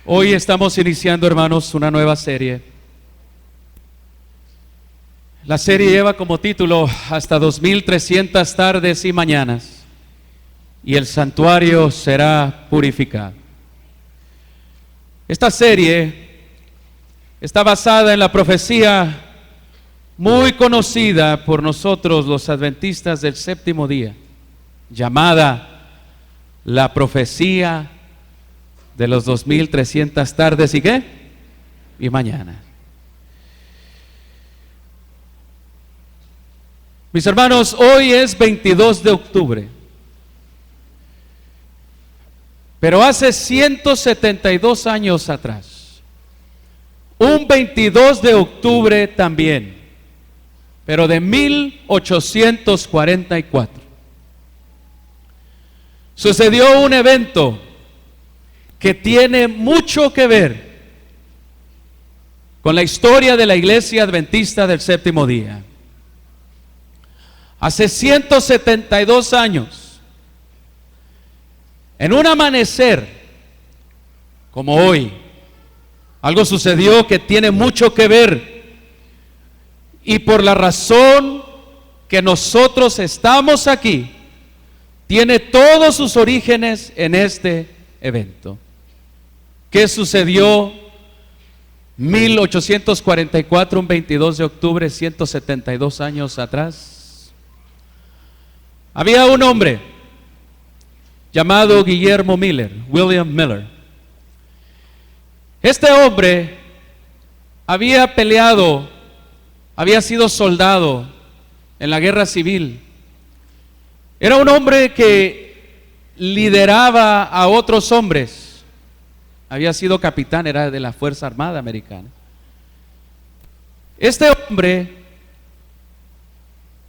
Hoy estamos iniciando, hermanos, una nueva serie. La serie lleva como título Hasta 2300 tardes y mañanas, y el santuario será purificado. Esta serie está basada en la profecía muy conocida por nosotros los adventistas del séptimo día, llamada la profecía de los 2300 tardes y ¿qué? Y mañana. Mis hermanos, hoy es 22 de octubre, pero hace 172 años atrás, un 22 de octubre también, pero de 1844, sucedió un evento que tiene mucho que ver con la historia de la Iglesia Adventista del Séptimo Día. Hace 172 años, en un amanecer como hoy, algo sucedió que tiene mucho que ver, y por la razón que nosotros estamos aquí, tiene todos sus orígenes en este evento. ¿Qué sucedió 1844, un 22 de octubre, 172 años atrás? Había un hombre llamado Guillermo Miller, William Miller. Este hombre había peleado, había sido soldado en la guerra civil. Era un hombre que lideraba a otros hombres. Había sido capitán, era de la Fuerza Armada Americana. Este hombre,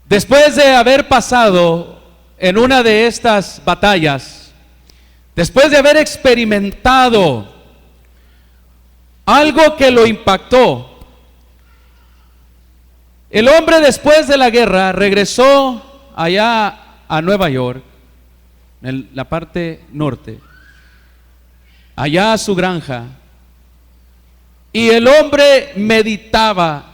después de haber pasado en una de estas batallas, después de haber experimentado algo que lo impactó, el hombre después de la guerra regresó allá a Nueva York, en la parte norte, allá a su granja, y el hombre meditaba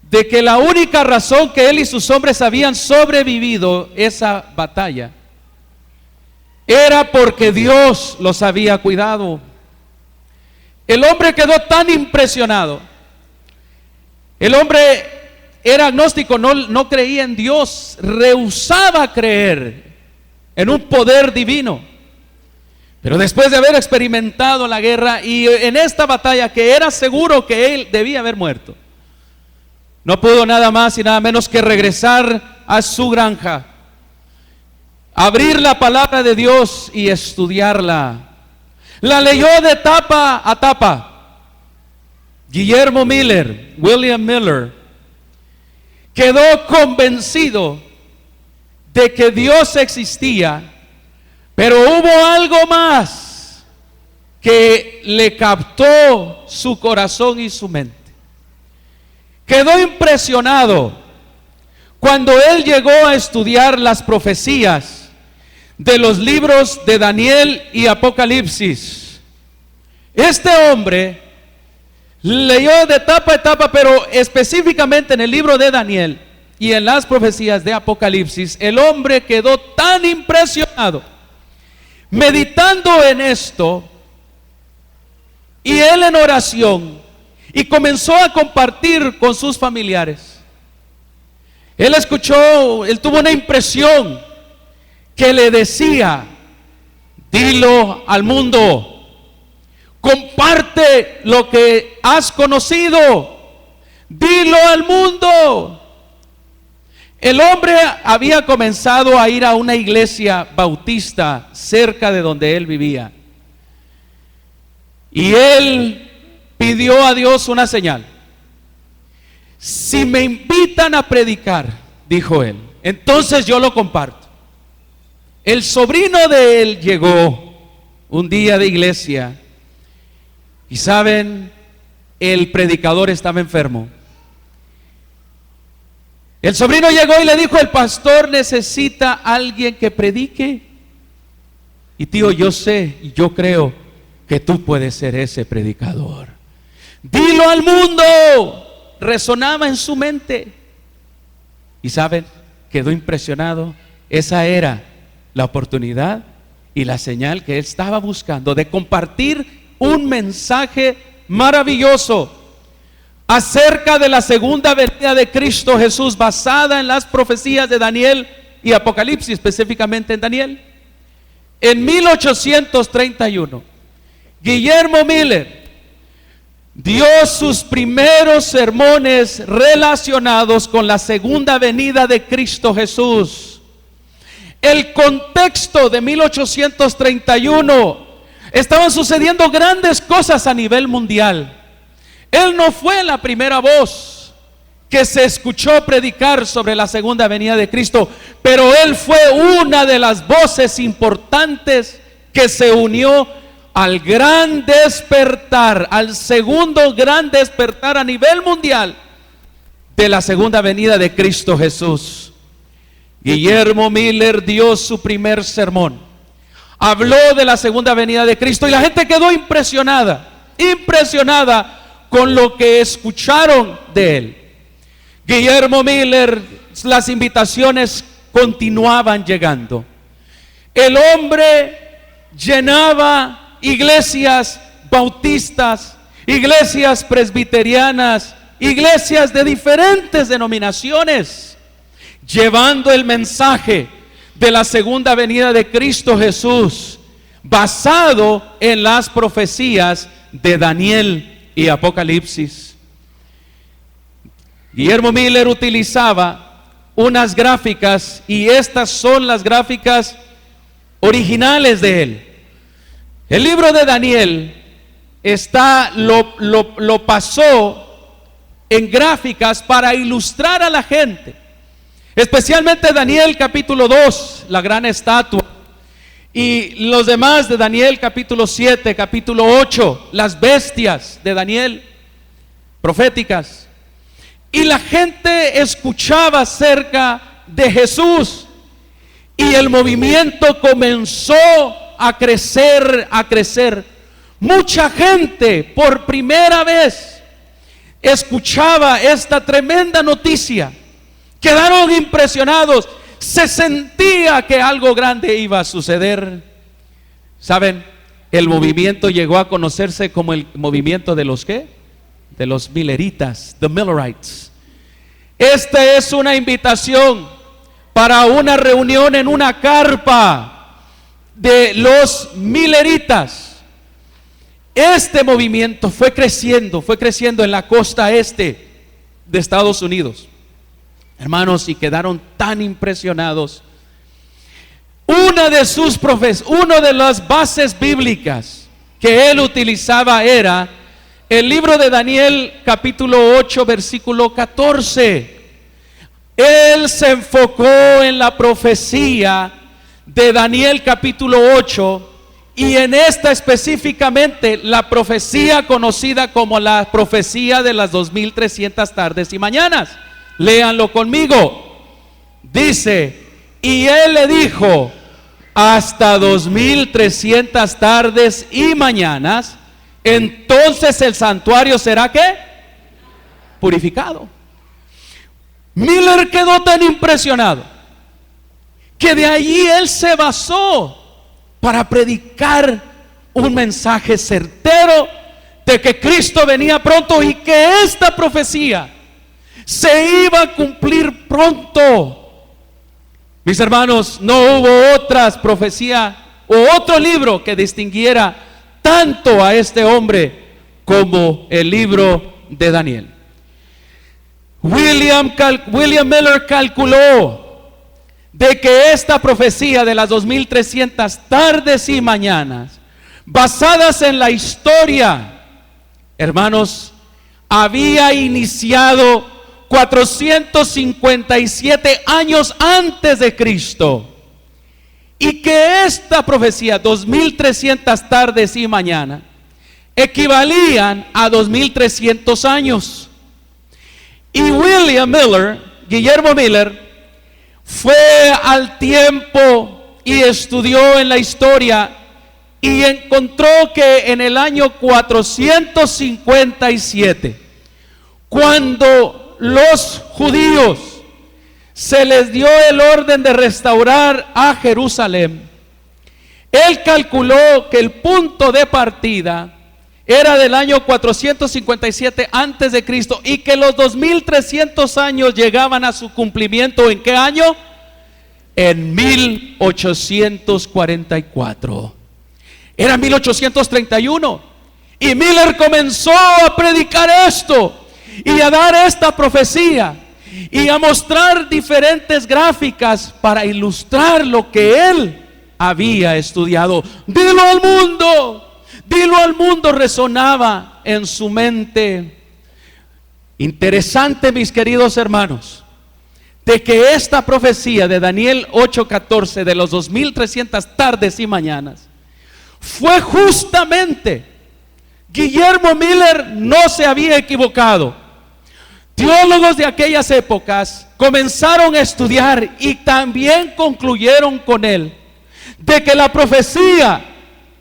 de que la única razón que él y sus hombres habían sobrevivido esa batalla era porque Dios los había cuidado. El hombre quedó tan impresionado. El hombre era agnóstico, no creía en Dios, rehusaba creer en un poder divino. Pero después de haber experimentado la guerra y en esta batalla que era seguro que él debía haber muerto, no pudo nada más y nada menos que regresar a su granja, abrir la palabra de Dios y estudiarla. La leyó de tapa a tapa. Guillermo Miller, William Miller, quedó convencido de que Dios existía. Pero hubo algo más que le captó su corazón y su mente. Quedó impresionado cuando él llegó a estudiar las profecías de los libros de Daniel y Apocalipsis. Este hombre leyó de etapa a etapa, pero específicamente en el libro de Daniel y en las profecías de Apocalipsis, el hombre quedó tan impresionado meditando en esto, y él en oración, y comenzó a compartir con sus familiares. Él tuvo una impresión que le decía: dilo al mundo, comparte lo que has conocido, dilo al mundo. El hombre había comenzado a ir a una iglesia bautista cerca de donde él vivía, y él pidió a Dios una señal. Si me invitan a predicar, dijo él, entonces yo lo comparto. El sobrino de él llegó un día de iglesia, y saben, el predicador estaba enfermo. El sobrino llegó y le dijo: el pastor necesita a alguien que predique. Y tío, yo sé y yo creo que tú puedes ser ese predicador. Dilo al mundo. Resonaba en su mente. Y saben, quedó impresionado. Esa era la oportunidad y la señal que él estaba buscando de compartir un mensaje maravilloso acerca de la segunda venida de Cristo Jesús, basada en las profecías de Daniel y Apocalipsis, específicamente en Daniel. En 1831, Guillermo Miller dio sus primeros sermones relacionados con la segunda venida de Cristo Jesús. El contexto de 1831, estaban sucediendo grandes cosas a nivel mundial. Él no fue la primera voz que se escuchó predicar sobre la segunda venida de Cristo, pero él fue una de las voces importantes que se unió al gran despertar, al segundo gran despertar a nivel mundial de la segunda venida de Cristo Jesús. Guillermo Miller dio su primer sermón, habló de la segunda venida de Cristo y la gente quedó impresionada con lo que escucharon de él. Guillermo Miller, las invitaciones continuaban llegando. El hombre llenaba iglesias bautistas, iglesias presbiterianas, iglesias de diferentes denominaciones, llevando el mensaje de la segunda venida de Cristo Jesús, basado en las profecías de Daniel y Apocalipsis. Guillermo Miller utilizaba unas gráficas, y estas son las gráficas originales de él. El libro de Daniel lo pasó en gráficas para ilustrar a la gente, especialmente Daniel capítulo 2, la gran estatua, y los demás de Daniel capítulo 7, capítulo 8, las bestias de Daniel proféticas. Y la gente escuchaba acerca de Jesús, y el movimiento comenzó a crecer, a crecer. Mucha gente por primera vez escuchaba esta tremenda noticia, quedaron impresionados, se sentía que algo grande iba a suceder. ¿Saben? El movimiento llegó a conocerse como el movimiento de los ¿qué? De los Milleritas, the Millerites. Esta es una invitación para una reunión en una carpa de los Milleritas. Este movimiento fue creciendo en la costa este de Estados Unidos, hermanos, y quedaron tan impresionados. Una de las bases bíblicas que él utilizaba era el libro de Daniel capítulo 8 versículo 14. Él se enfocó en la profecía de Daniel capítulo 8, y en esta específicamente la profecía conocida como la profecía de las 2300 tardes y mañanas. Léanlo conmigo. Dice: y él le dijo, hasta 2300 tardes y mañanas, entonces el santuario será ¿qué? Purificado. Miller quedó tan impresionado que de allí él se basó para predicar un mensaje certero de que Cristo venía pronto y que esta profecía se iba a cumplir pronto. Mis hermanos, no hubo otras profecías o otro libro que distinguiera tanto a este hombre como el libro de Daniel. William Miller calculó de que esta profecía de las 2300 tardes y mañanas, basadas en la historia, hermanos, había iniciado 457 años antes de Cristo, y que esta profecía, 2300 tardes y mañana, equivalían a 2300 años. Y Guillermo Miller, fue al tiempo y estudió en la historia y encontró que en el año 457, cuando los judíos se les dio el orden de restaurar a Jerusalén, él calculó que el punto de partida era del año 457 antes de Cristo y que los 2300 años llegaban a su cumplimiento. ¿En qué año? En 1844. Era 1831 y Miller comenzó a predicar esto y a dar esta profecía y a mostrar diferentes gráficas para ilustrar lo que él había estudiado. Dilo al mundo, resonaba en su mente. Interesante, mis queridos hermanos, de que esta profecía de Daniel 8:14 de los 2300 tardes y mañanas fue justamente, Guillermo Miller no se había equivocado. Teólogos de aquellas épocas comenzaron a estudiar y también concluyeron con él de que la profecía,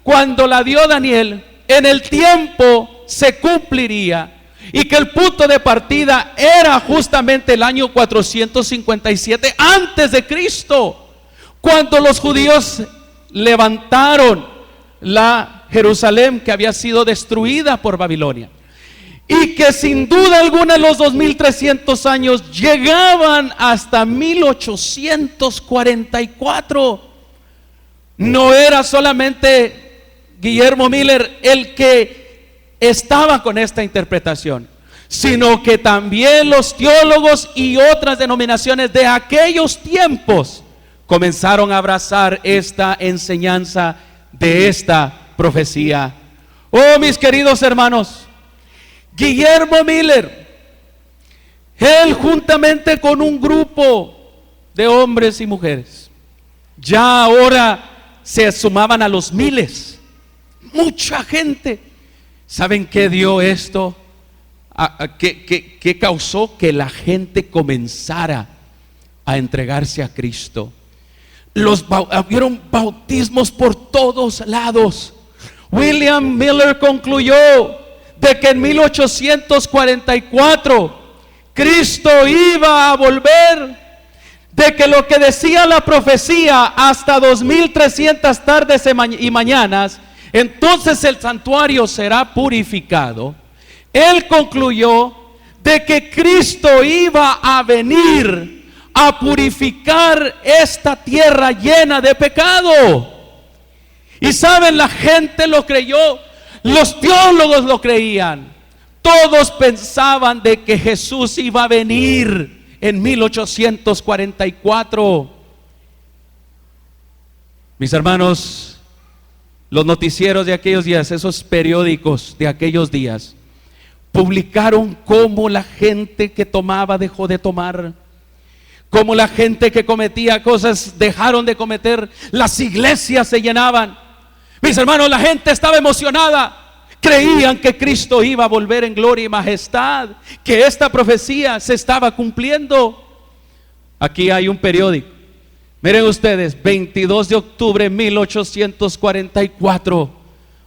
cuando la dio Daniel, en el tiempo se cumpliría y que el punto de partida era justamente el año 457 antes de Cristo, cuando los judíos levantaron la Jerusalén que había sido destruida por Babilonia, y que sin duda alguna los 2300 años llegaban hasta 1844. No era solamente Guillermo Miller el que estaba con esta interpretación, sino que también los teólogos y otras denominaciones de aquellos tiempos comenzaron a abrazar esta enseñanza de esta profecía. Oh, mis queridos hermanos, Guillermo Miller, él juntamente con un grupo de hombres y mujeres, ya ahora se sumaban a los miles, mucha gente. ¿Saben qué dio esto? ¿Qué causó que la gente comenzara a entregarse a Cristo? Hubieron bautismos por todos lados. William Miller concluyó de que en 1844 Cristo iba a volver, de que lo que decía la profecía hasta 2300 tardes y mañanas, entonces el santuario será purificado. Él concluyó de que Cristo iba a venir a purificar esta tierra llena de pecado. Y saben, la gente lo creyó, los teólogos lo creían, todos pensaban de que Jesús iba a venir en 1844. Mis hermanos, los noticieros de aquellos días, esos periódicos de aquellos días, publicaron cómo la gente que tomaba dejó de tomar, cómo la gente que cometía cosas dejaron de cometer, las iglesias se llenaban. Mis hermanos, la gente estaba emocionada. Creían que Cristo iba a volver en gloria y majestad, que esta profecía se estaba cumpliendo. Aquí hay un periódico, miren ustedes, 22 de octubre de 1844.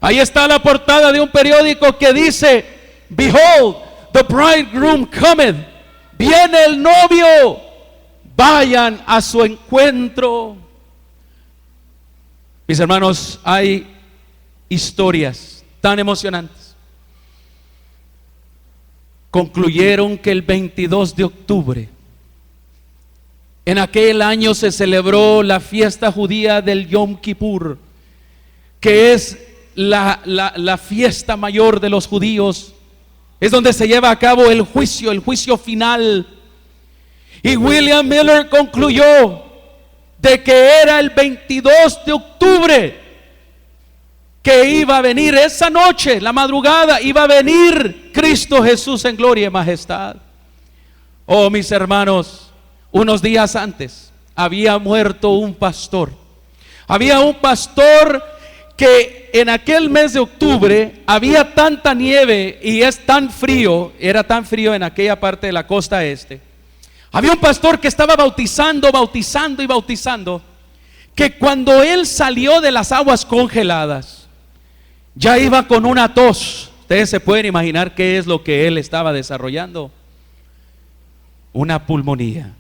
Ahí está la portada de un periódico que dice: Behold, the bridegroom cometh. Viene el novio, vayan a su encuentro. Mis hermanos, hay historias tan emocionantes. Concluyeron que el 22 de octubre, en aquel año, se celebró la fiesta judía del Yom Kippur, que es la fiesta mayor de los judíos. Es donde se lleva a cabo el juicio final. Y William Miller concluyó de que era el 22 de octubre que iba a venir esa noche, la madrugada, iba a venir Cristo Jesús en gloria y majestad. Oh, mis hermanos, unos días antes había muerto un pastor. Había un pastor que en aquel mes de octubre había tanta nieve y es tan frío, era tan frío en aquella parte de la costa este. Había un pastor que estaba bautizando, que cuando él salió de las aguas congeladas, Ya iba con una tos. Ustedes se pueden imaginar qué es lo que él estaba desarrollando. Una pulmonía.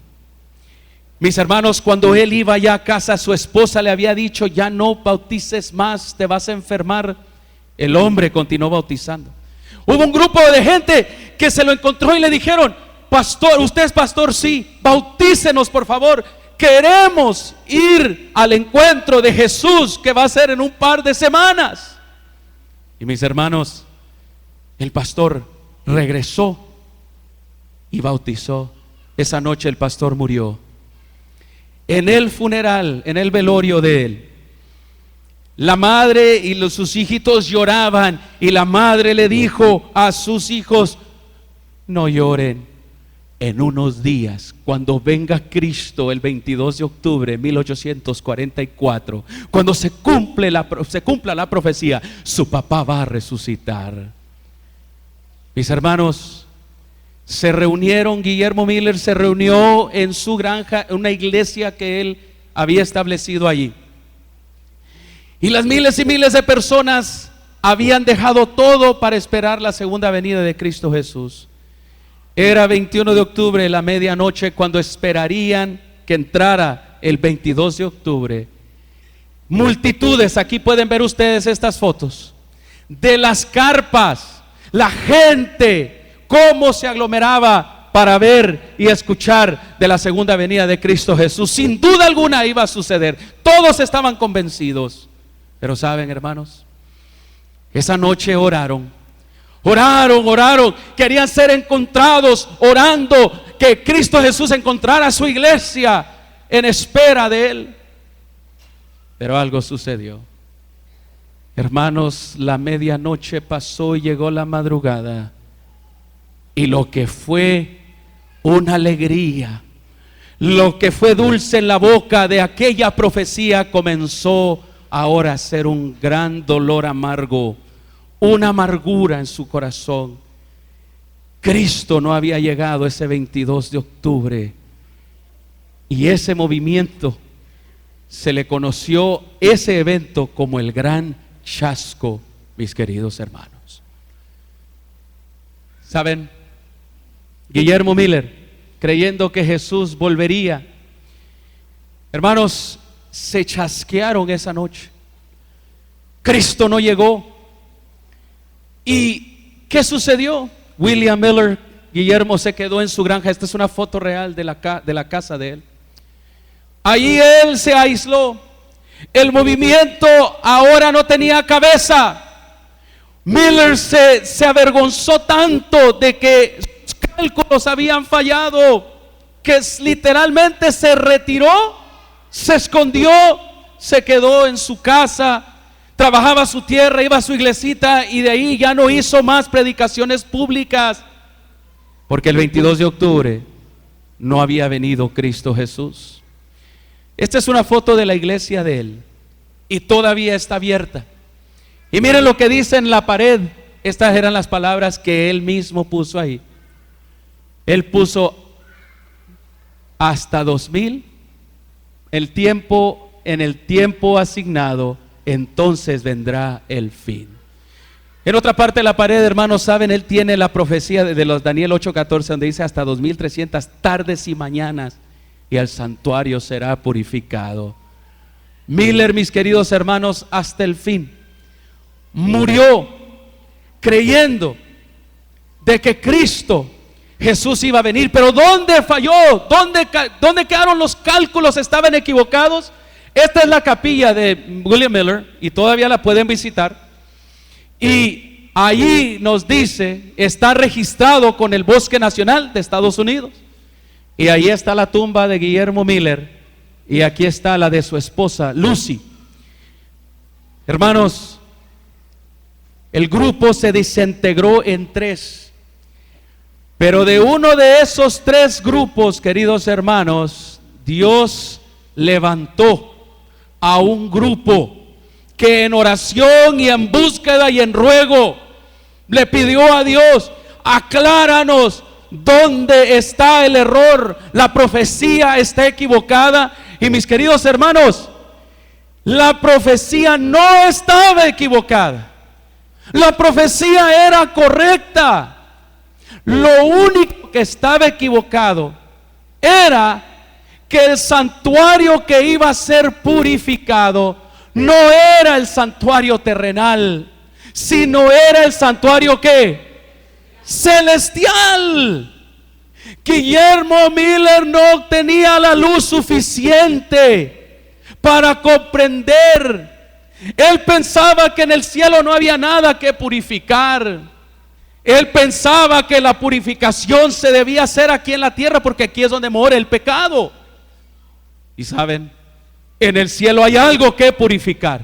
Mis hermanos, cuando él iba ya a casa, su esposa le había dicho: ya no bautices más, te vas a enfermar. El hombre continuó bautizando. Hubo un grupo de gente que se lo encontró y le dijeron: pastor, usted es pastor, sí, bautícenos por favor, queremos ir al encuentro de Jesús que va a ser en un par de semanas. Y mis hermanos, el pastor regresó y bautizó. Esa noche el pastor murió. En el funeral, en el velorio de él, la madre y sus hijitos lloraban, y la madre le dijo a sus hijos: no lloren. En unos días, cuando venga Cristo el 22 de octubre de 1844, cuando se cumpla la profecía, su papá va a resucitar. Mis hermanos, se reunieron, Guillermo Miller se reunió en su granja, en una iglesia que él había establecido allí. Y las miles y miles de personas habían dejado todo para esperar la segunda venida de Cristo Jesús. Era 21 de octubre, la medianoche, cuando esperarían que entrara el 22 de octubre. Multitudes, aquí pueden ver ustedes estas fotos, de las carpas, la gente, cómo se aglomeraba para ver y escuchar de la segunda venida de Cristo Jesús. Sin duda alguna iba a suceder. Todos estaban convencidos. Pero saben, hermanos, esa noche oraron, querían ser encontrados, orando que Cristo Jesús encontrara a su iglesia en espera de Él. Pero algo sucedió. Hermanos, la medianoche pasó y llegó la madrugada, y lo que fue una alegría, lo que fue dulce en la boca de aquella profecía, comenzó ahora a ser un gran dolor amargo, una amargura en su corazón. Cristo no había llegado ese 22 de octubre, y ese movimiento se le conoció, ese evento, como el gran chasco, mis queridos hermanos. ¿Saben? Guillermo Miller, creyendo que Jesús volvería, hermanos, se chasquearon esa noche. Cristo no llegó. ¿Y qué sucedió? William Miller, Guillermo, se quedó en su granja. Esta es una foto real de la casa de él. Allí él se aisló. El movimiento ahora no tenía cabeza. Miller se avergonzó tanto de que sus cálculos habían fallado, que literalmente se retiró, se escondió, se quedó en su casa, trabajaba su tierra, iba a su iglesita, y de ahí ya no hizo más predicaciones públicas, porque el 22 de octubre no había venido Cristo Jesús. Esta es una foto de la iglesia de él, y todavía está abierta. Y miren lo que dice en la pared. Estas eran las palabras que él mismo puso ahí. Él puso: hasta 2000, en el tiempo asignado, entonces vendrá el fin. En otra parte de la pared, hermanos, saben, él tiene la profecía de los Daniel 8:14, donde dice: hasta 2300 tardes y mañanas, y el santuario será purificado. Miller, mis queridos hermanos, hasta el fin murió creyendo de que Cristo Jesús iba a venir. Pero ¿dónde falló? ¿Dónde quedaron los cálculos? ¿Estaban equivocados? Esta es la capilla de William Miller, y todavía la pueden visitar. Y allí nos dice, está registrado con el Bosque Nacional de Estados Unidos. Y ahí está la tumba de Guillermo Miller, y aquí está la de su esposa Lucy. Hermanos, el grupo se desintegró en tres, pero de uno de esos tres grupos, queridos hermanos, Dios levantó a un grupo que en oración y en búsqueda y en ruego le pidió a Dios: acláranos dónde está el error, la profecía está equivocada. Y mis queridos hermanos, la profecía no estaba equivocada. La profecía era correcta. Lo único que estaba equivocado era que el santuario que iba a ser purificado no era el santuario terrenal, sino era el santuario ¿qué? Celestial. Guillermo Miller no tenía la luz suficiente para comprender. Él pensaba que en el cielo no había nada que purificar. Él pensaba que la purificación se debía hacer aquí en la tierra, porque aquí es donde mora el pecado. Y saben, en el cielo hay algo que purificar.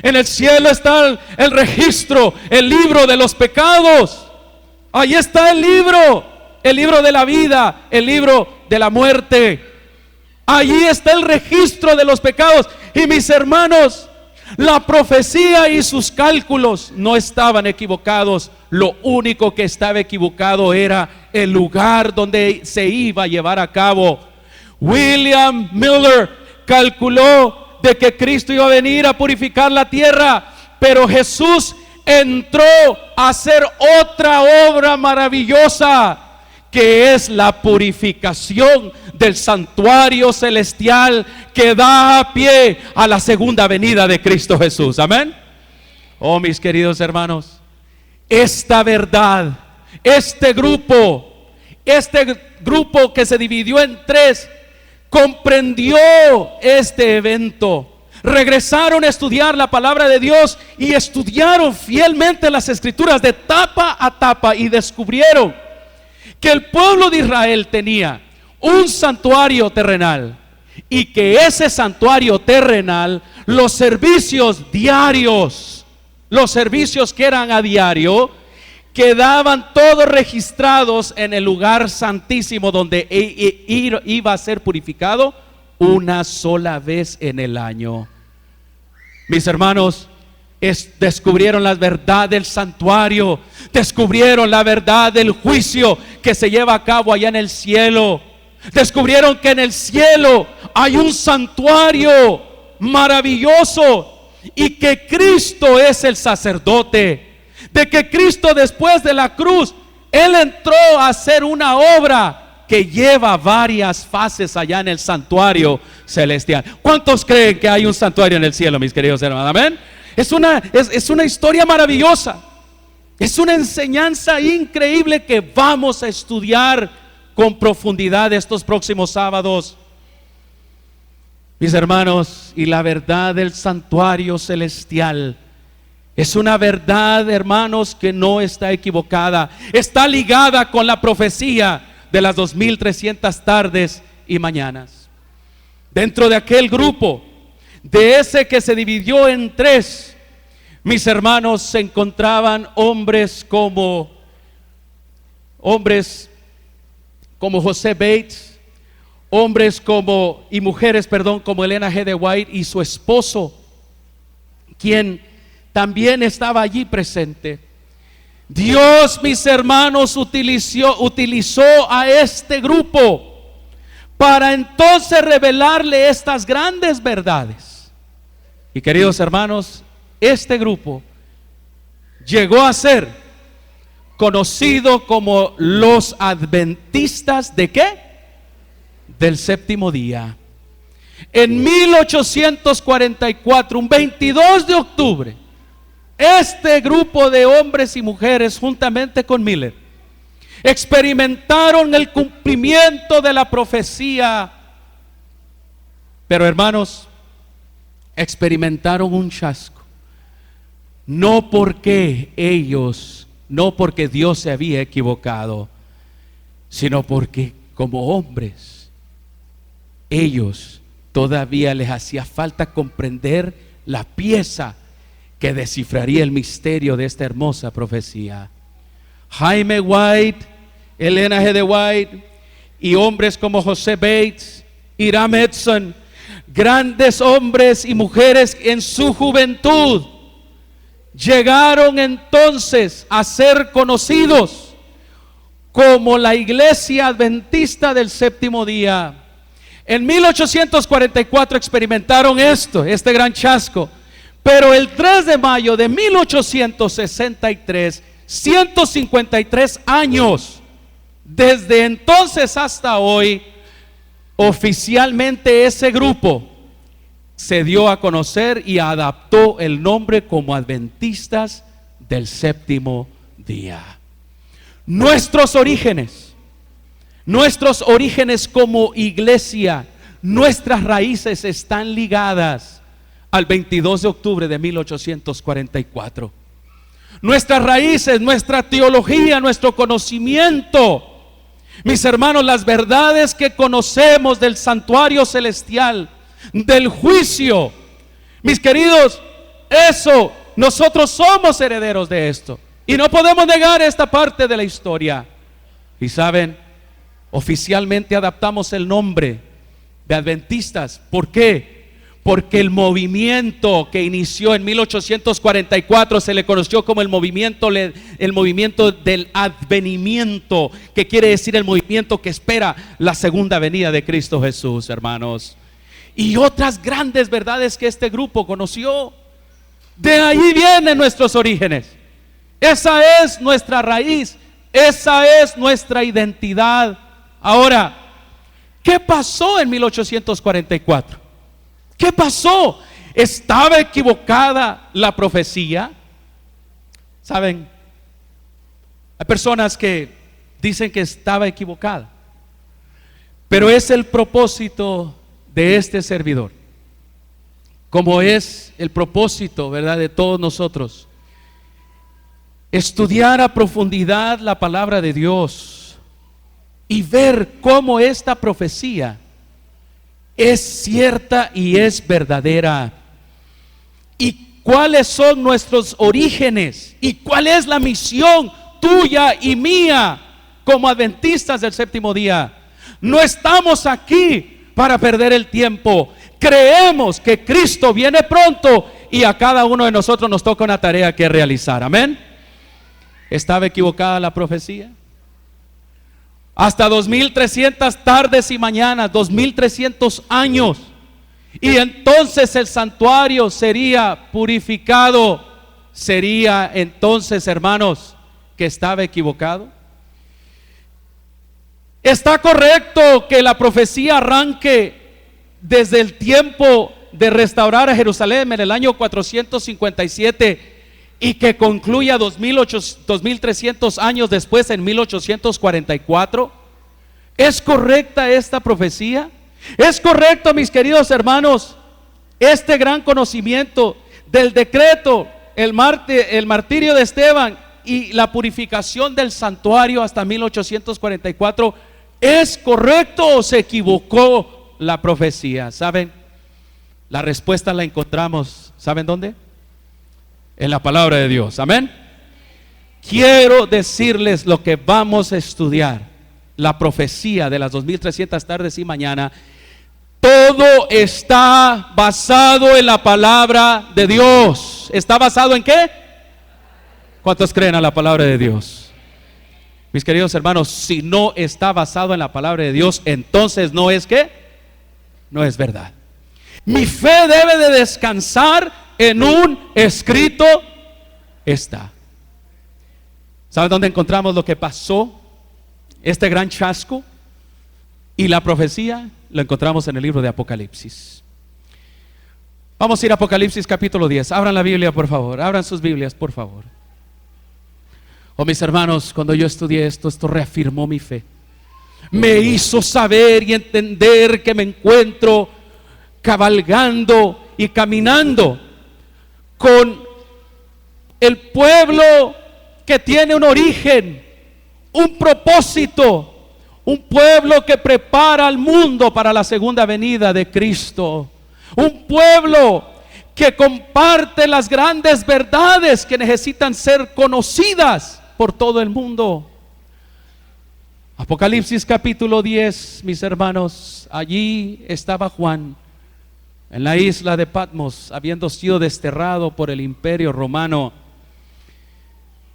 En el cielo está el registro, el libro de los pecados. Ahí está el libro de la vida, el libro de la muerte. Allí está el registro de los pecados. Y mis hermanos, la profecía y sus cálculos no estaban equivocados. Lo único que estaba equivocado era el lugar donde se iba a llevar a cabo. William Miller calculó de que Cristo iba a venir a purificar la tierra, pero Jesús entró a hacer otra obra maravillosa, que es la purificación del santuario celestial que da pie a la segunda venida de Cristo Jesús. Amén. Oh, mis queridos hermanos, esta verdad, este grupo que se dividió en tres, comprendió este evento. Regresaron a estudiar la palabra de Dios y estudiaron fielmente las escrituras de tapa a tapa, y descubrieron que el pueblo de Israel tenía un santuario terrenal, y que ese santuario terrenal, los servicios diarios, los servicios que eran a diario, quedaban todos registrados en el lugar santísimo, donde iba a ser purificado una sola vez en el año. Mis hermanos, descubrieron la verdad del santuario, descubrieron la verdad del juicio que se lleva a cabo allá en el cielo. Descubrieron que en el cielo hay un santuario maravilloso, y que Cristo es el sacerdote. De que Cristo, después de la cruz, Él entró a hacer una obra que lleva varias fases allá en el santuario celestial. ¿Cuántos creen que hay un santuario en el cielo, mis queridos hermanos? Amén. Es una historia maravillosa. Es una enseñanza increíble que vamos a estudiar con profundidad estos próximos sábados. Mis hermanos, y la verdad del santuario celestial es una verdad, hermanos, que no está equivocada. Está ligada con la profecía de las 2300 tardes y mañanas. Dentro de aquel grupo, de ese que se dividió en tres, mis hermanos, se encontraban hombres como José Bates, y mujeres como Elena G. de White y su esposo, quien también estaba allí presente. Dios, mis hermanos, utilizó a este grupo para entonces revelarle estas grandes verdades. Y queridos hermanos, este grupo llegó a ser conocido como los adventistas ¿de qué? Del séptimo día. En 1844, un 22 de octubre, este grupo de hombres y mujeres, juntamente con Miller, experimentaron el cumplimiento de la profecía. Pero hermanos, experimentaron un chasco. No porque Dios se había equivocado, sino porque como hombres, ellos todavía les hacía falta comprender la pieza que descifraría el misterio de esta hermosa profecía. Jaime White, Elena G. de White y hombres como José Bates, Hiram Edson, grandes hombres y mujeres en su juventud, llegaron entonces a ser conocidos como la Iglesia Adventista del Séptimo Día. En 1844 experimentaron este gran chasco, Pero el 3 de mayo de 1863, 153 años, desde entonces hasta hoy, oficialmente ese grupo se dio a conocer y adaptó el nombre como Adventistas del Séptimo Día. Nuestros orígenes como iglesia, nuestras raíces están ligadas al 22 de octubre de 1844. Nuestras raíces, nuestra teología, nuestro conocimiento, mis hermanos, las verdades que conocemos del santuario celestial, del juicio, mis queridos, eso, nosotros somos herederos de esto y no podemos negar esta parte de la historia. Y saben, oficialmente adaptamos el nombre de Adventistas. ¿Por qué? Porque el movimiento que inició en 1844 se le conoció como el movimiento del advenimiento, que quiere decir el movimiento que espera la segunda venida de Cristo Jesús, hermanos. Y otras grandes verdades que este grupo conoció. De ahí vienen nuestros orígenes. Esa es nuestra raíz, esa es nuestra identidad. Ahora, ¿qué pasó en 1844? ¿Qué pasó? ¿Estaba equivocada la profecía? ¿Saben? Hay personas que dicen que estaba equivocada, pero es el propósito de este servidor, como es el propósito, ¿verdad?, de todos nosotros, estudiar a profundidad la palabra de Dios y ver cómo esta profecía es cierta y es verdadera, y cuáles son nuestros orígenes y cuál es la misión tuya y mía como adventistas del séptimo día. No estamos aquí para perder el tiempo. Creemos que Cristo viene pronto y a cada uno de nosotros nos toca una tarea que realizar. Amén. ¿Estaba equivocada la profecía? Hasta 2300 tardes y mañanas, 2300 años, y entonces el santuario sería purificado. ¿Sería entonces, hermanos, que estaba equivocado? ¿Está correcto que la profecía arranque desde el tiempo de restaurar a Jerusalén en el año 457 y que concluya 2300 años después, en 1844? ¿Es correcta esta profecía? ¿Es correcto, mis queridos hermanos, este gran conocimiento del decreto, el martirio de Esteban y la purificación del santuario hasta 1844? ¿Es correcto o se equivocó la profecía? ¿Saben? La respuesta la encontramos, ¿saben dónde? En la palabra de Dios. Amén. Quiero decirles lo que vamos a estudiar, la profecía de las 2300 tardes y mañana. Todo está basado en la palabra de Dios. ¿Está basado en qué? ¿Cuántos creen a la palabra de Dios? Mis queridos hermanos, si no está basado en la palabra de Dios, entonces no es ¿qué? No es verdad. Mi fe debe de descansar en un escrito está. ¿Saben dónde encontramos lo que pasó? Este gran chasco y la profecía lo encontramos en el libro de Apocalipsis. Vamos a ir a Apocalipsis capítulo 10. Abran la Biblia, por favor. Abran sus Biblias, por favor. Oh, mis hermanos, cuando yo estudié esto reafirmó mi fe. Me hizo saber y entender que me encuentro cabalgando y caminando con el pueblo que tiene un origen, un propósito, un pueblo que prepara al mundo para la segunda venida de Cristo, un pueblo que comparte las grandes verdades que necesitan ser conocidas por todo el mundo. Apocalipsis capítulo 10, mis hermanos, allí estaba Juan en la isla de Patmos, habiendo sido desterrado por el imperio romano.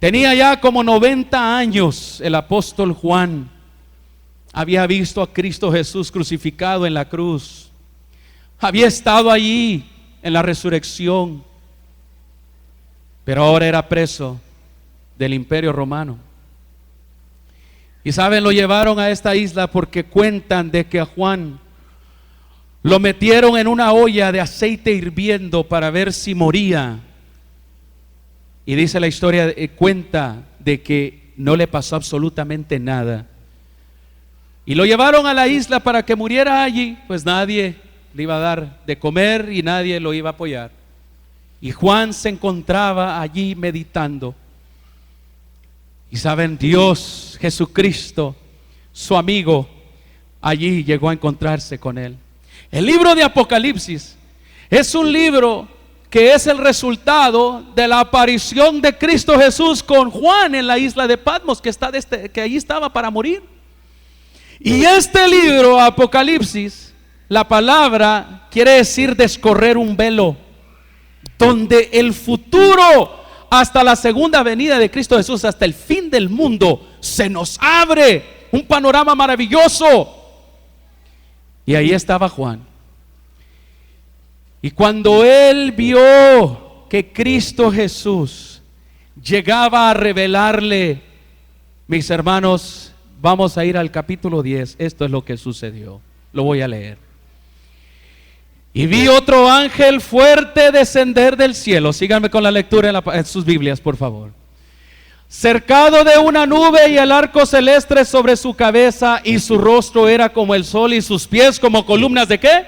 Tenía ya como 90 años el apóstol Juan. Había visto a Cristo Jesús crucificado en la cruz. Había estado allí en la resurrección. pero ahora era preso del Imperio Romano. Y saben, lo llevaron a esta isla porque cuentan de que a Juan lo metieron en una olla de aceite hirviendo para ver si moría. Y dice la historia, cuenta de que no le pasó absolutamente nada. Y lo llevaron a la isla para que muriera allí, pues nadie le iba a dar de comer y nadie lo iba a apoyar. Y Juan se encontraba allí meditando. Y saben, Dios, Jesucristo, su amigo, allí llegó a encontrarse con él. El libro de Apocalipsis es un libro que es el resultado de la aparición de Cristo Jesús con Juan en la isla de Patmos, que allí estaba para morir. Y este libro, Apocalipsis, la palabra quiere decir descorrer un velo, donde el futuro hasta la segunda venida de Cristo Jesús, hasta el fin del mundo, se nos abre un panorama maravilloso. Y ahí estaba Juan. Y cuando él vio que Cristo Jesús llegaba a revelarle, mis hermanos, vamos a ir al capítulo 10. Esto es lo que sucedió. Lo voy a leer. Y vi otro ángel fuerte descender del cielo. Síganme con la lectura en sus Biblias, por favor. Cercado de una nube, y el arco celeste sobre su cabeza, y su rostro era como el sol, y sus pies como columnas de ¿qué?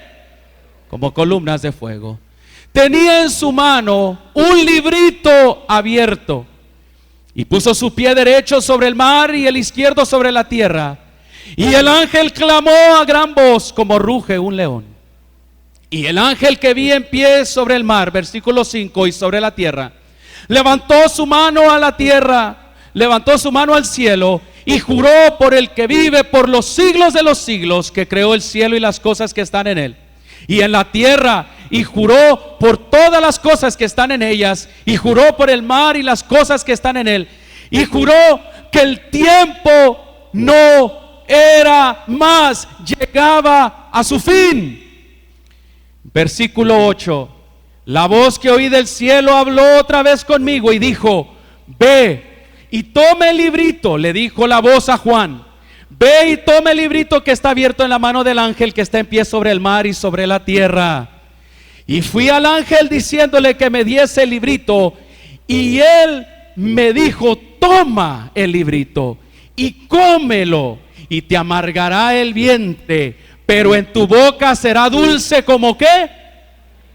Como columnas de fuego. Tenía en su mano un librito abierto, y puso su pie derecho sobre el mar y el izquierdo sobre la tierra. Y el ángel clamó a gran voz, como ruge un león. Y el ángel que vi en pie sobre el mar, versículo 5, y sobre la tierra, levantó su mano a la tierra, levantó su mano al cielo, y juró por el que vive por los siglos de los siglos, que creó el cielo y las cosas que están en él, y en la tierra, y juró por todas las cosas que están en ellas, y juró por el mar y las cosas que están en él, y juró que el tiempo no era más, llegaba a su fin. Versículo 8. La voz que oí del cielo habló otra vez conmigo y dijo: ve y tome el librito. Le dijo la voz a Juan: ve y tome el librito que está abierto en la mano del ángel que está en pie sobre el mar y sobre la tierra. Y fui al ángel diciéndole que me diese el librito, y él me dijo: toma el librito y cómelo, y te amargará el vientre, pero en tu boca será dulce como ¿qué?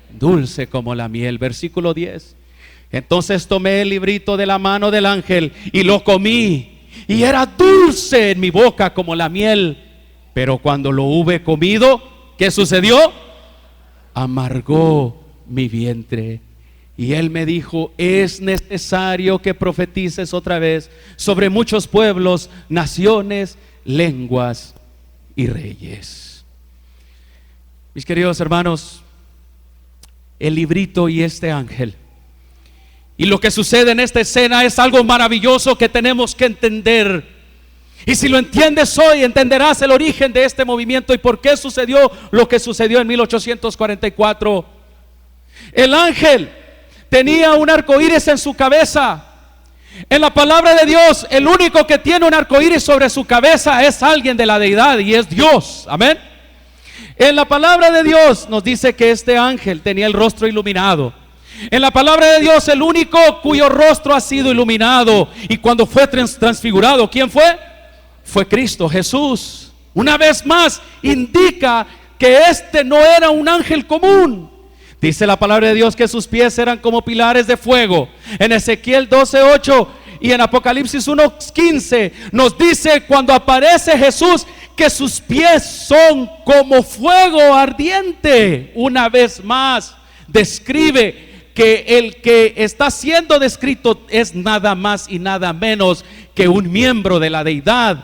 Dulce como la miel. Versículo 10. Entonces tomé el librito de la mano del ángel y lo comí, y era dulce en mi boca como la miel. Pero cuando lo hube comido, ¿qué sucedió? Amargó mi vientre. Y él me dijo: es necesario que profetices otra vez sobre muchos pueblos, naciones, lenguas y reyes. Mis queridos hermanos, el librito y este ángel, y lo que sucede en esta escena es algo maravilloso que tenemos que entender. Y si lo entiendes hoy, entenderás el origen de este movimiento y por qué sucedió lo que sucedió en 1844. El ángel tenía un arco iris en su cabeza. En la palabra de Dios, el único que tiene un arco iris sobre su cabeza es alguien de la deidad, y es Dios. Amén. En la palabra de Dios nos dice que este ángel tenía el rostro iluminado. En la palabra de Dios, el único cuyo rostro ha sido iluminado, y cuando fue transfigurado, ¿quién fue? Fue Cristo Jesús. Una vez más indica que este no era un ángel común. Dice la palabra de Dios que sus pies eran como pilares de fuego. En Ezequiel 12:8 y en Apocalipsis 1:15 nos dice, cuando aparece Jesús, que sus pies son como fuego ardiente. Una vez más describe que el que está siendo descrito es nada más y nada menos que un miembro de la deidad.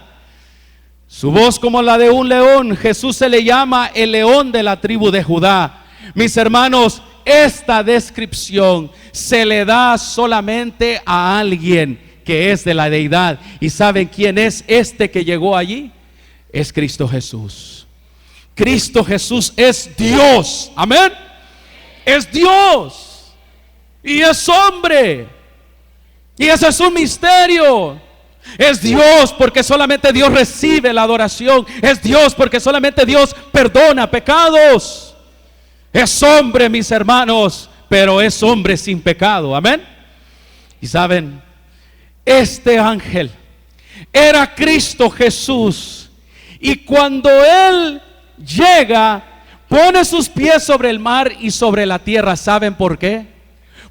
Su voz como la de un león. Jesús se le llama el león de la tribu de Judá. Mis hermanos, esta descripción se le da solamente a alguien que es de la deidad. ¿Y saben quién es este que llegó allí? Es Cristo Jesús. Cristo Jesús es Dios. Amén. Es Dios y es hombre. Y eso es un misterio. Es Dios porque solamente Dios recibe la adoración. Es Dios porque solamente Dios perdona pecados. Es hombre, mis hermanos, pero es hombre sin pecado. Amén. Y saben, este ángel era Cristo Jesús. Y cuando Él llega, pone sus pies sobre el mar y sobre la tierra. ¿Saben por qué?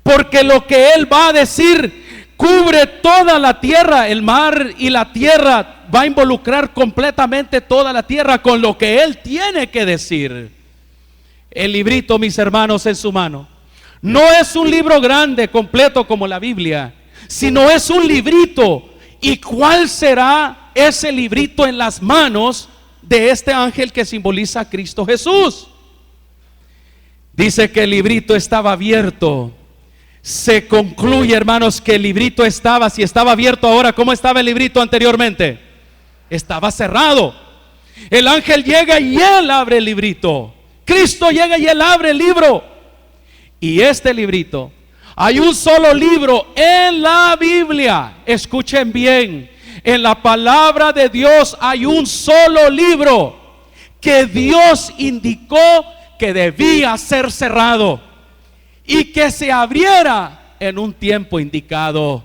Porque lo que Él va a decir cubre toda la tierra. El mar y la tierra va a involucrar completamente toda la tierra con lo que Él tiene que decir. El librito, mis hermanos, en su mano no es un libro grande, completo como la Biblia, sino es un librito. ¿Y cuál será ese librito en las manos de este ángel que simboliza a Cristo Jesús? Dice que el librito estaba abierto. Se concluye, hermanos, que el librito estaba, si estaba abierto ahora, ¿cómo estaba el librito anteriormente? Estaba cerrado. El ángel llega y Él abre el librito. Cristo llega y Él abre el libro. Y este librito, hay un solo libro en la Biblia. Escuchen bien, en la palabra de Dios hay un solo libro que Dios indicó que debía ser cerrado y que se abriera en un tiempo indicado.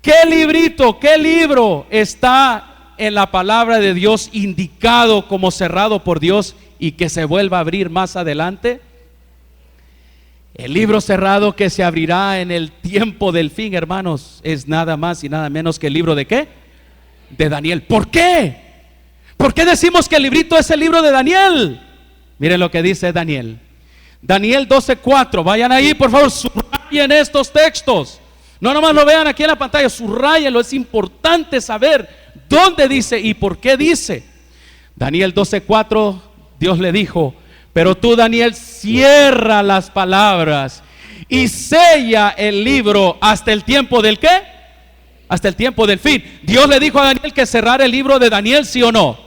¿Qué librito, qué libro está en la palabra de Dios indicado como cerrado por Dios y que se vuelva a abrir más adelante? El libro cerrado que se abrirá en el tiempo del fin, hermanos, es nada más y nada menos que el libro ¿de qué? De Daniel. ¿Por qué? ¿Por qué decimos que el librito es el libro de Daniel? Miren lo que dice Daniel. Daniel 12:4. Vayan ahí, por favor, subrayen estos textos. No nomás lo vean aquí en la pantalla, subrayenlo. Es importante saber dónde dice y por qué dice. Daniel 12:4, Dios le dijo: pero tú, Daniel, cierra las palabras y sella el libro hasta el tiempo del ¿qué? Hasta el tiempo del fin. Dios le dijo a Daniel que cerrara el libro de Daniel, ¿sí o no?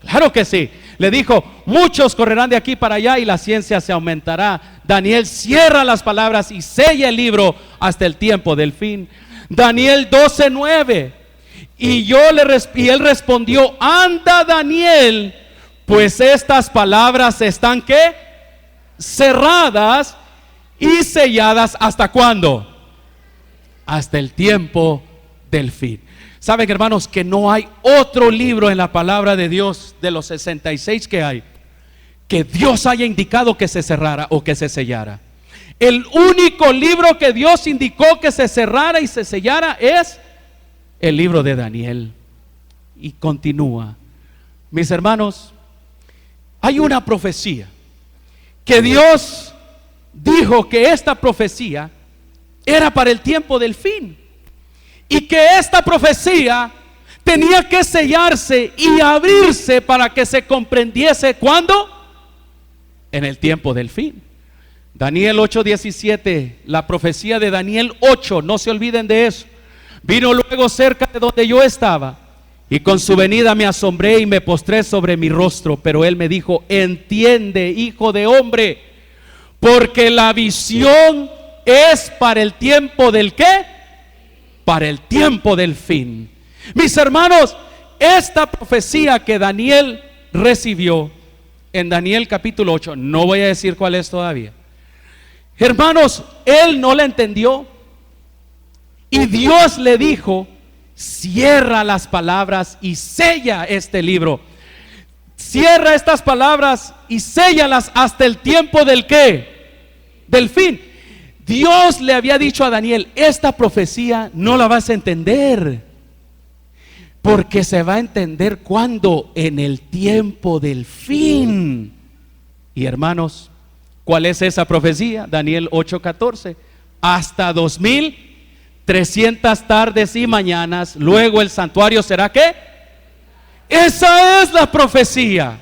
Claro que sí. Le dijo: muchos correrán de aquí para allá y la ciencia se aumentará. Daniel cierra las palabras y sella el libro hasta el tiempo del fin. Daniel 12:9. Y él respondió: anda, Daniel, pues estas palabras están ¿qué? Cerradas y selladas. ¿Hasta cuándo? Hasta el tiempo del fin. Saben, hermanos, que no hay otro libro en la palabra de Dios de los 66 que hay que Dios haya indicado que se cerrara o que se sellara. El único libro que Dios indicó que se cerrara y se sellara es el libro de Daniel. Y continúa. Mis hermanos, hay una profecía que Dios dijo que esta profecía era para el tiempo del fin y que esta profecía tenía que sellarse y abrirse para que se comprendiese. ¿Cuándo? En el tiempo del fin. Daniel 8:17, la profecía de Daniel 8, no se olviden de eso. Vino luego cerca de donde yo estaba, y con su venida me asombré y me postré sobre mi rostro. Pero él me dijo: entiende, hijo de hombre, porque la visión es para el tiempo del ¿qué? Para el tiempo del fin. Mis hermanos, esta profecía que Daniel recibió en Daniel capítulo 8, no voy a decir cuál es todavía. Hermanos, él no la entendió y Dios le dijo: cierra las palabras y sella este libro. Cierra estas palabras y séllalas hasta el tiempo del ¿qué? Del fin. Dios le había dicho a Daniel: esta profecía no la vas a entender, porque se va a entender cuando, en el tiempo del fin. Y hermanos, ¿cuál es esa profecía? Daniel 8:14. Hasta 2300 tardes y mañanas, luego el santuario será ¿qué? Esa es la profecía.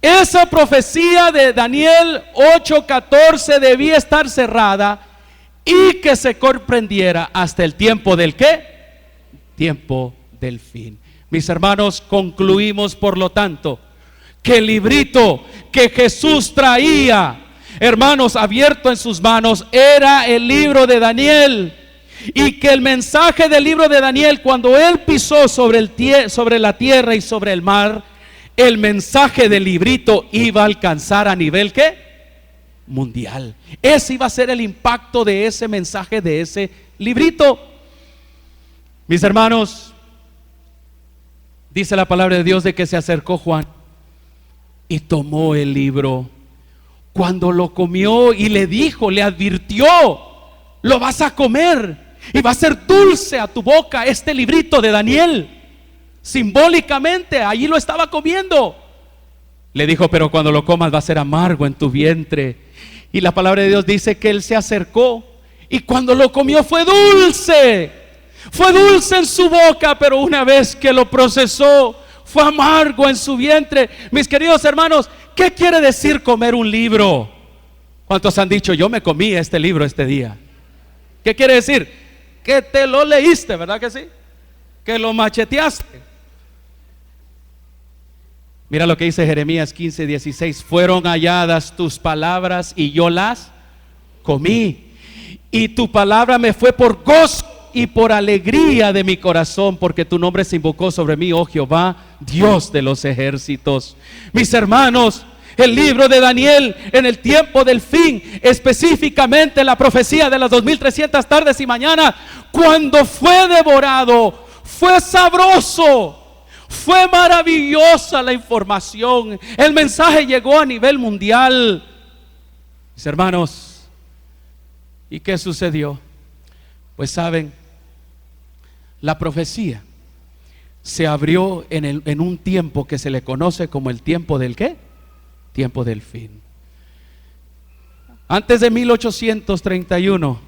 Esa profecía de Daniel 8:14 debía estar cerrada y que se comprendiera hasta el tiempo del ¿qué? Tiempo del fin. Mis hermanos, concluimos por lo tanto que el librito que Jesús traía, hermanos, abierto en sus manos, era el libro de Daniel. Y que el mensaje del libro de Daniel, cuando él pisó sobre la tierra y sobre el mar, el mensaje del librito iba a alcanzar a nivel ¿qué? Mundial. Ese iba a ser el impacto de ese mensaje, de ese librito. Mis hermanos, dice la palabra de Dios de que se acercó Juan y tomó el libro. Cuando lo comió y le dijo, le advirtió: lo vas a comer y va a ser dulce a tu boca este librito de Daniel. Simbólicamente, allí lo estaba comiendo. Le dijo: pero cuando lo comas va a ser amargo en tu vientre. Y la palabra de Dios dice que él se acercó y cuando lo comió fue dulce. Fue dulce en su boca, pero una vez que lo procesó, fue amargo en su vientre. Mis queridos hermanos, ¿qué quiere decir comer un libro? ¿Cuántos han dicho: yo me comí este libro este día? ¿Qué quiere decir? Que te lo leíste, ¿verdad que sí? Que lo macheteaste. Mira lo que dice Jeremías 15:16: fueron halladas tus palabras y yo las comí, y tu palabra me fue por gozo y por alegría de mi corazón, porque tu nombre se invocó sobre mí, oh Jehová, Dios de los ejércitos. Mis hermanos, el libro de Daniel en el tiempo del fin, específicamente la profecía de las 2300 tardes y mañanas, cuando fue devorado, fue sabroso, fue maravillosa la información. El mensaje llegó a nivel mundial. Mis hermanos, ¿y qué sucedió? Pues saben, la profecía se abrió en un tiempo que se le conoce como el tiempo del ¿qué? Tiempo del fin. Antes de 1831,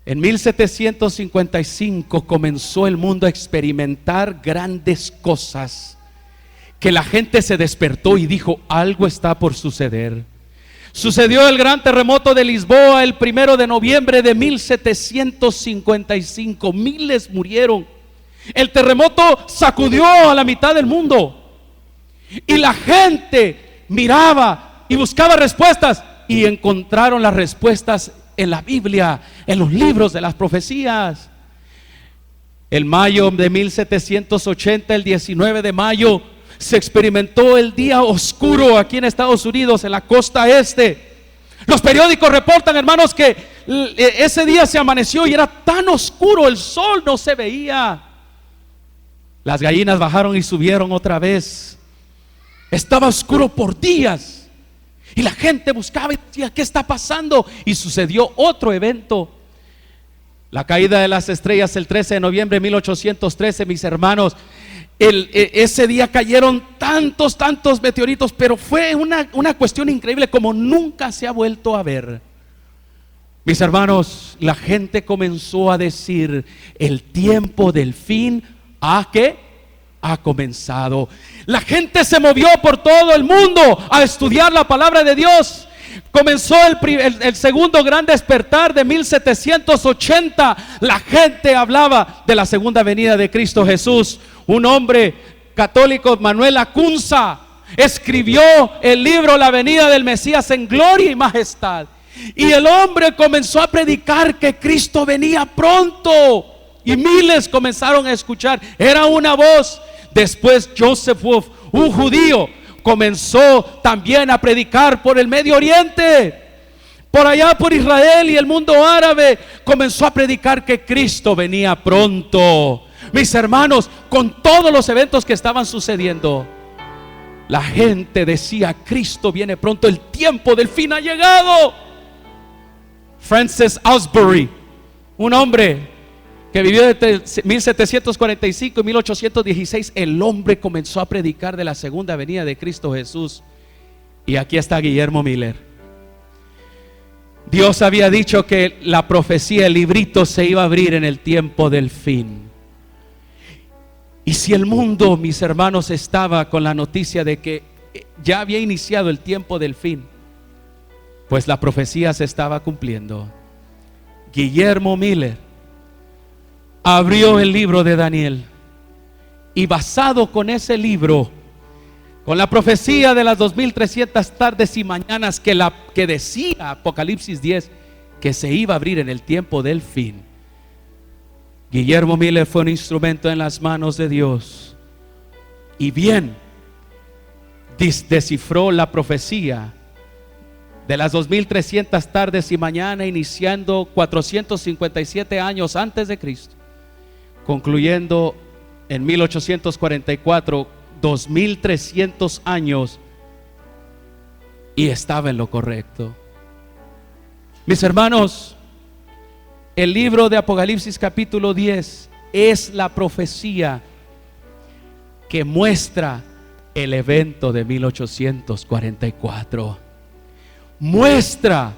en 1755 comenzó el mundo a experimentar grandes cosas, que la gente se despertó y dijo: algo está por suceder. Sucedió el gran terremoto de Lisboa el 1 de noviembre de 1755. Miles murieron. El terremoto sacudió a la mitad del mundo y la gente miraba y buscaba respuestas, y encontraron las respuestas en la Biblia, en los libros de las profecías. El mayo de 1780, el 19 de mayo, se experimentó el día oscuro aquí en Estados Unidos, en la costa este. Los periódicos reportan, hermanos, que ese día se amaneció y era tan oscuro, el sol no se veía. Las gallinas bajaron y subieron otra vez. Estaba oscuro por días y la gente buscaba y decía: ¿qué está pasando? Y sucedió otro evento, la caída de las estrellas el 13 de noviembre de 1813. Mis hermanos, ese día cayeron tantos meteoritos, pero fue una cuestión increíble como nunca se ha vuelto a ver. Mis hermanos, la gente comenzó a decir: el tiempo del fin ha comenzado. La gente se movió por todo el mundo a estudiar la palabra de Dios. Comenzó el segundo gran despertar de 1780. La gente hablaba de la segunda venida de Cristo Jesús. Un hombre católico, Manuel Lacunza, escribió el libro La venida del Mesías en gloria y majestad. Y el hombre comenzó a predicar que Cristo venía pronto, y miles comenzaron a escuchar. Era una voz. Después Joseph Wolf, un judío, comenzó también a predicar por el Medio Oriente. Por allá por Israel y el mundo árabe comenzó a predicar que Cristo venía pronto. Mis hermanos, con todos los eventos que estaban sucediendo, la gente decía: Cristo viene pronto, el tiempo del fin ha llegado. Francis Asbury, un hombre que vivió entre 1745 y 1816, el hombre comenzó a predicar de la segunda venida de Cristo Jesús. Y aquí está Guillermo Miller. Dios había dicho que la profecía, el librito, se iba a abrir en el tiempo del fin. Y si el mundo, mis hermanos, estaba con la noticia de que ya había iniciado el tiempo del fin, pues la profecía se estaba cumpliendo. Guillermo Miller abrió el libro de Daniel, y basado con ese libro, con la profecía de las 2300 tardes y mañanas que decía Apocalipsis 10 que se iba a abrir en el tiempo del fin, Guillermo Miller fue un instrumento en las manos de Dios y bien descifró la profecía de las 2300 tardes y mañana, iniciando 457 años antes de Cristo, concluyendo en 1844, 2300 años, y estaba en lo correcto. Mis hermanos, el libro de Apocalipsis capítulo 10 es la profecía que muestra el evento de 1844. Muestra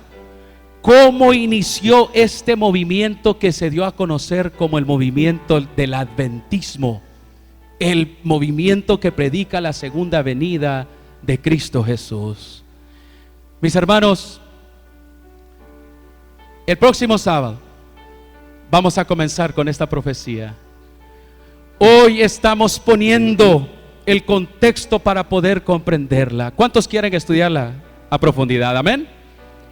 cómo inició este movimiento que se dio a conocer como el movimiento del adventismo, el movimiento que predica la segunda venida de Cristo Jesús. Mis hermanos, el próximo sábado vamos a comenzar con esta profecía. Hoy estamos poniendo el contexto para poder comprenderla. ¿Cuántos quieren estudiarla a profundidad? Amén.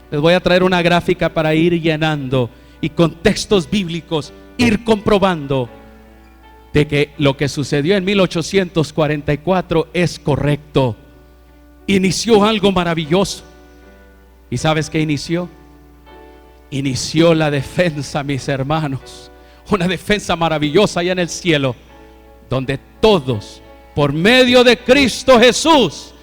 Les voy a traer una gráfica para ir llenando y con textos bíblicos ir comprobando de que lo que sucedió en 1844 es correcto. Inició algo maravilloso. ¿Y sabes qué inició? Inició la defensa, mis hermanos, una defensa maravillosa allá en el cielo, donde todos, por medio de Cristo Jesús,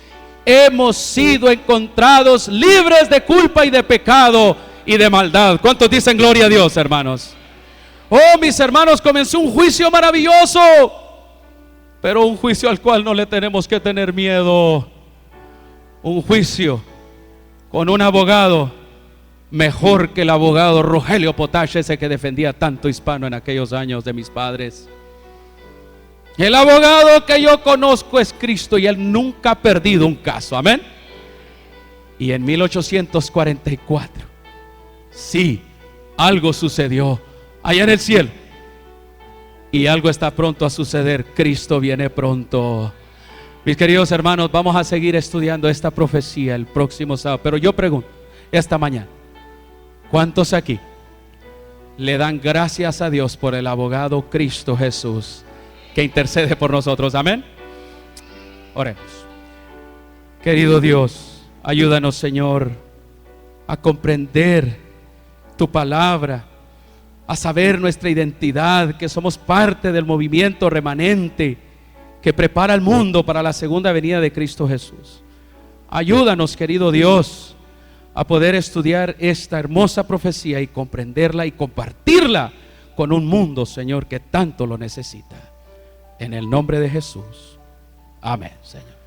hemos sido encontrados libres de culpa y de pecado y de maldad. ¿Cuántos dicen gloria a Dios, hermanos? Oh, mis hermanos, comenzó un juicio maravilloso, pero un juicio al cual no le tenemos que tener miedo. Un juicio con un abogado mejor que el abogado Rogelio Potash, ese que defendía tanto hispano en aquellos años de mis padres. El abogado que yo conozco es Cristo y él nunca ha perdido un caso. Amén. Y en 1844, sí, algo sucedió allá en el cielo. Y algo está pronto a suceder. Cristo viene pronto. Mis queridos hermanos, vamos a seguir estudiando esta profecía el próximo sábado. Pero yo pregunto, esta mañana, ¿cuántos aquí le dan gracias a Dios por el abogado Cristo Jesús que intercede por nosotros? Amén. Oremos. Querido Dios, ayúdanos, Señor, a comprender tu palabra, a saber nuestra identidad, que somos parte del movimiento remanente que prepara el mundo para la segunda venida de Cristo Jesús. Ayúdanos, querido Dios, a poder estudiar esta hermosa profecía y comprenderla y compartirla con un mundo, Señor, que tanto lo necesita. En el nombre de Jesús. Amén, Señor.